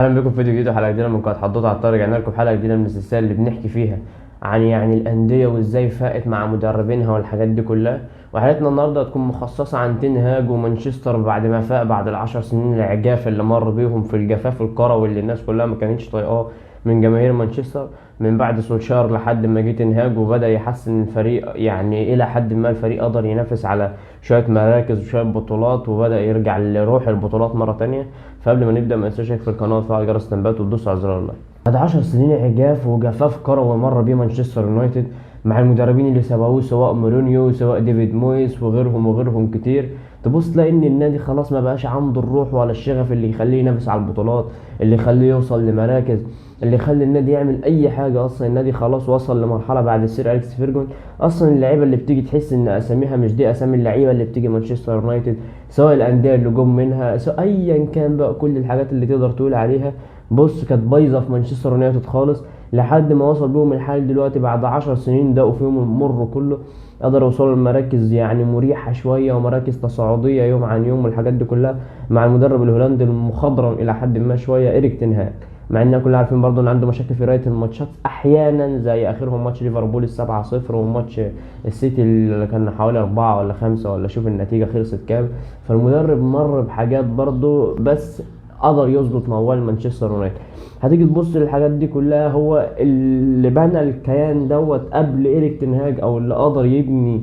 اهلا بكم في فيديو جديد وحلقه جديده من قناه حضرتك على الطريق. رجعنا لكم حلقه جديده من السلسله اللي بنحكي فيها عن الانديه وازاي فاقت مع مدربينها والحاجات دي كلها. وحلقتنا النهارده هتكون مخصصه عن تين هاج ومانشستر بعد ما فاق بعد العشر سنين العجاف اللي مر بيهم في الجفاف الكروي اللي الناس كلها ما كانتش طايقاه من جماهير مانشستر من بعد سولشار لحد ما جه تين هاج وبدا يحسن الفريق. الى حد ما الفريق قدر ينافس على شويه مراكز وشويه بطولات وبدا يرجع لروح البطولات مره تانية. فقبل ما نبدا ما تنساش تشترك في القناه وتفعل جرس التنبيهات وتدوس على زرار اللايك. بعد 10 سنين عجاف وجفاف كروي مر بيه مانشستر يونايتد مع المدربين اللي سبقوه سواء مورينيو سواء ديفيد مويس وغيرهم كتير، تبص تلاقي ان النادي خلاص ما بقاش عنده الروح ولا الشغف اللي يخليه ينافس على البطولات، اللي يخليه يوصل لمراكز، اللي يخلي النادي يعمل اي حاجه. اصلا النادي خلاص وصل لمرحله بعد السير اليكس فيرجون. اصلا اللعيبه اللي بتيجي تحس ان اساميها مش دي اسامي اللعيبه اللي بتيجي مانشستر يونايتد، سواء الانديه اللي جم منها سواء ايا كان بقى كل الحاجات اللي تقدر تقول عليها. بص كانت بايظه في مانشستر يونايتد خالص لحد ما وصل بيهم الحال دلوقتي بعد 10 سنين دقوا فيهم المر كله. قدروا يوصلوا لمراكز مريحه شويه ومراكز تصاعديه يوم عن يوم والحاجات دي كلها مع المدرب الهولندي المخضرم الى حد ما شويه إيريك تين هاج. مع اننا كلنا عارفين برضه ان عنده مشاكل في قرايه الماتشات احيانا، زي اخرهم ماتش ليفربول السبعة صفر وماتش السيتي اللي كان حوالي 4 ولا 5 ولا شوف النتيجه خلصت كام. فالمدرب مر بحاجات برضه بس قدر يظبط موال مانشستر يونايتد. هتيجي تبص للحاجات دي كلها، هو اللي بنى الكيان دوت قبل إيريك تين هاج او اللي قدر يبني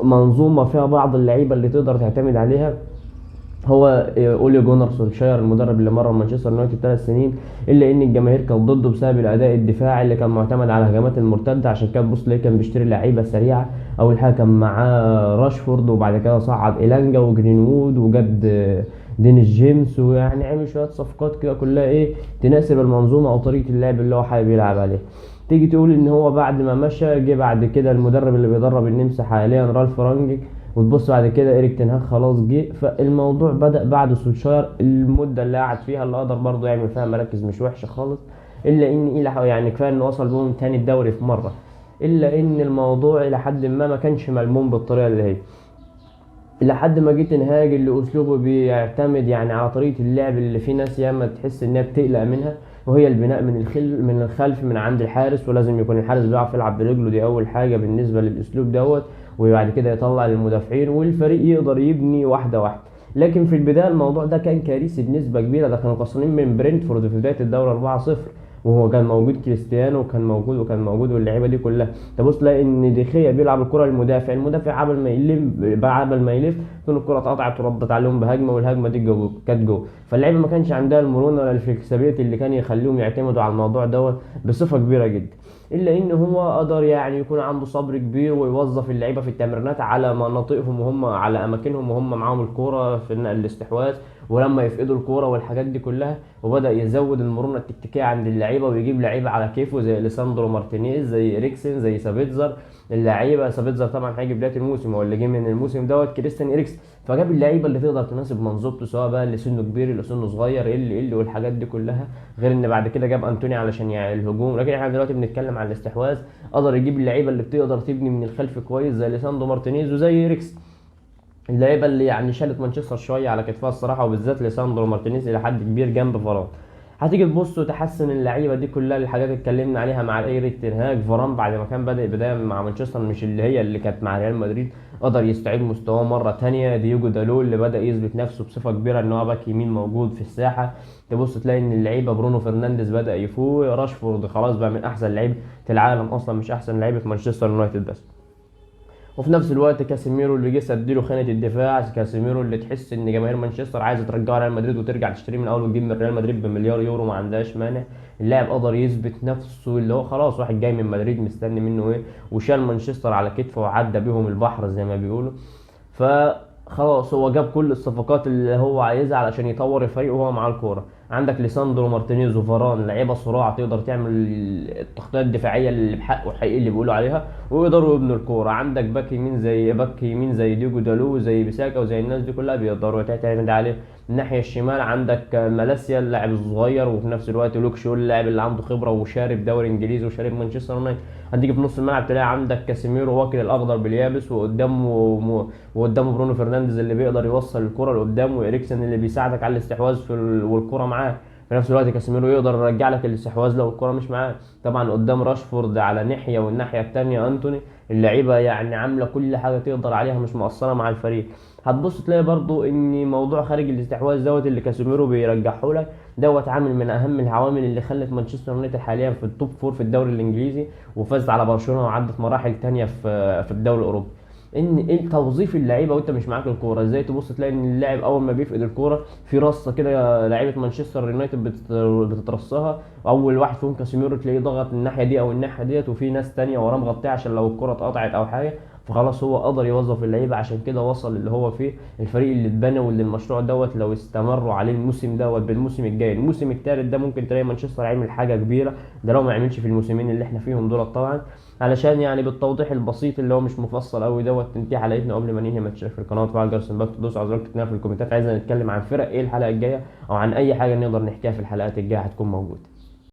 منظومه فيها بعض اللعيبه اللي تقدر تعتمد عليها. هو اولي جونر سولشاير المدرب اللي مرن مانشستر يونايتد 3 سنين، الا ان الجماهير كانت ضده بسبب الاداء الدفاعي اللي كان معتمد على الهجمات المرتده. عشان كده بص ليه كان بيشتري لعيبه سريعه. اول حاجه كان معاه راشفورد وبعد كده صعد إيلانجا وجرينوود وجاب دينيس جيمس، عمل شويه صفقات كده كلها تناسب المنظومه او طريقه اللعب اللي هو حابب يلعب عليها. تيجي تقول ان هو بعد ما مشى جه بعد كده المدرب اللي بيدرب النمسا حاليا رالف رانجيك، وتبص بعد كده إيريك تين هاج خلاص جه. فالموضوع بدأ بعد سولشاير المدة اللي قعد فيها اللي قدر برضه يعمل فيها مراكز مش وحشة خالص، إلا إن كفاية إنه وصل بهم تاني الدوري في مرة. إلا إن الموضوع إلى حد ما كانش ملموم بالطريقة اللي هي لحد ما جه تين هاج اللي اسلوبه بيعتمد على طريقه اللعب اللي في ناس ياما تحس انها بتقلق منها، وهي البناء من الخلف من عند الحارس. ولازم يكون الحارس بيعرف يلعب برجله، دي اول حاجه بالنسبه للاسلوب دوت. وبعد كده يطلع للمدافعين والفريق يقدر يبني واحده واحده. لكن في البدايه الموضوع ده كان كارثي بنسبه كبيره، ده كانوا خسرانين من برينتفورد في بدايه الدوري 4-0 وهو كان موجود كريستيانو وكان موجود واللعيبه دي كلها. تبص تلاقي ان ديخيا بيلعب الكره للمدافع، المدافع قبل ما يلف تكون الكره اتقطعت وردت عليهم بهجمه والهجمه دي كانت جول. فاللعيبه ما كانش عندها المرونه ولا الفلكسبيتي اللي كان يخليهم يعتمدوا على الموضوع دوت بصفه كبيره جدا. الا ان هو قدر يكون عنده صبر كبير ويوظف اللعيبه في التمرينات على مناطقهم وهم على اماكنهم وهم معاهم الكوره في الاستحواذ، ولما يفقدوا الكوره والحاجات دي كلها. وبدا يزود المرونه التكتيكيه عند اللعيبه ويجيب لعيبه على كيفه زي ليساندرو مارتينيز زي اريكسن زي سابيتزر. اللعيبه سابيتزر طبعا هيجي بدايه الموسم، هو اللي جه من الموسم دوت كريستيان اريكسن. فجاب اللعيبه اللي تقدر تناسب منظومته، سواء بقى اللي سنه كبير اللي سنه صغير اللي والحاجات دي كلها. غير ان بعد كده جاب انتوني علشان الهجوم. لكن احنا دلوقتي بنتكلم عن الاستحواذ، قدر يجيب اللعيبه اللي بتقدر تبني من الخلف كويس زي ليساندرو مارتينيز وزي اريكسن. اللعيبه اللي شالت مانشستر شويه على كتفها الصراحه، وبالذات ليساندرو مارتينيز الى حد كبير جنب فاران. هتيجي تبص وتحسن اللعيبه دي كلها الحاجات اللي اتكلمنا عليها مع ايريك تين هاج. فاران بعد ما كان بادئ بدايه مع مانشستر مش اللي كانت مع ريال مدريد، قدر يستعيد مستواه مره تانية. دييجو دالو اللي بدا يثبت نفسه بصفه كبيره ان هو باك يمين موجود في الساحه. تبص تلاقي ان اللعيبه برونو فرنانديز بدا يفوق، راشفورد خلاص بقى من احسن لعيبه العالم اصلا مش احسن لعيبه في مانشستر يونايتد بس. وفي نفس الوقت كاسيميرو اللي جه سدله خانه الدفاع، كاسيميرو اللي تحس ان جماهير مانشستر عايزه ترجعه ريال مدريد وترجع تشتريه من اول وتجيب من ريال مدريد بمليار يورو ما عندهاش مانع. اللاعب قدر يثبت نفسه اللي هو خلاص واحد جاي من مدريد مستني منه وشال مانشستر على كتفه وعدى بيهم البحر زي ما بيقولوا. فخلاص هو جاب كل الصفقات اللي هو عايزها علشان يطور الفريق وهو معاه الكوره. عندك ليساندرو مارتينيز وفاران لعيبه صراع تقدر تعمل التغطيه الدفاعيه اللي بحق وحقيقي اللي بيقولوا عليها ويقدروا يبنوا الكوره. عندك باك يمين زي ديجو دالو وزي بيساكا وزي الناس دي كلها بيقدروا تعتمد عليه. الناحيه الشمال عندك مالاسيا اللاعب الصغير، وفي نفس الوقت لوك شو اللاعب اللي عنده خبره وشارب دوري انجليزي وشارب مانشستر يونايتد. هتيجي في نص الملعب تلاقي عندك كاسيميرو واكل الاخضر باليابس، وقدامه برونو فرنانديز اللي بيقدر يوصل الكره لقدام، وإريكسن اللي بيساعدك على الاستحواذ والكره معاه. في نفس الوقت كاسيميرو يقدر يرجع لك الاستحواذ لو الكرة مش معاه. طبعا قدام راشفورد على ناحية والناحية التانية انتوني، اللعيبة يعني عاملة كل حاجة تقدر عليها، مش مقصرة مع الفريق. هتبص تلاقي برضو ان موضوع خارج الاستحواذ اللي كاسيميرو بيرجحه لك عامل من اهم العوامل اللي خلت مانشستر يونايتد حاليا في التوب فور في الدوري الانجليزي، وفازت على برشلونة وعدت مراحل تانية في الدوري الاوروبي. ان ايه توظيف اللعيبه وانت مش معاك الكوره، ازاي تبص تلاقي ان اللاعب اول ما بيفقد الكوره في رصه كده لعيبه مانشستر يونايتد بتترصها، اول واحد فيهم كاسيميرو تلاقيه ضغط الناحيه دي او الناحيه ديت، وفي ناس تانية وراه مغطيه عشان لو الكوره اتقطعت او حاجه. فخلاص هو قدر يوظف اللعيبه، عشان كده وصل اللي هو فيه. الفريق اللي اتبنى واللي المشروع لو استمروا عليه الموسم بالموسم الجاي، الموسم الثالث ده ممكن تلاقي مانشستر عامل حاجه كبيره، ده لو ما عملش في الموسمين اللي احنا فيهم دول طبعا. علشان يعني بالتوضيح البسيط اللي هو مش مفصل قوي تنتهي حلقتنا. قبل ما ننهي ما تشترك في القناه وتفعل جرس الباك، تدوس على زر تكتبنا في الكومنتات عايزنا نتكلم عن فرق ايه الحلقه الجايه، او عن اي حاجه نقدر نحكيها في الحلقات الجايه هتكون موجوده.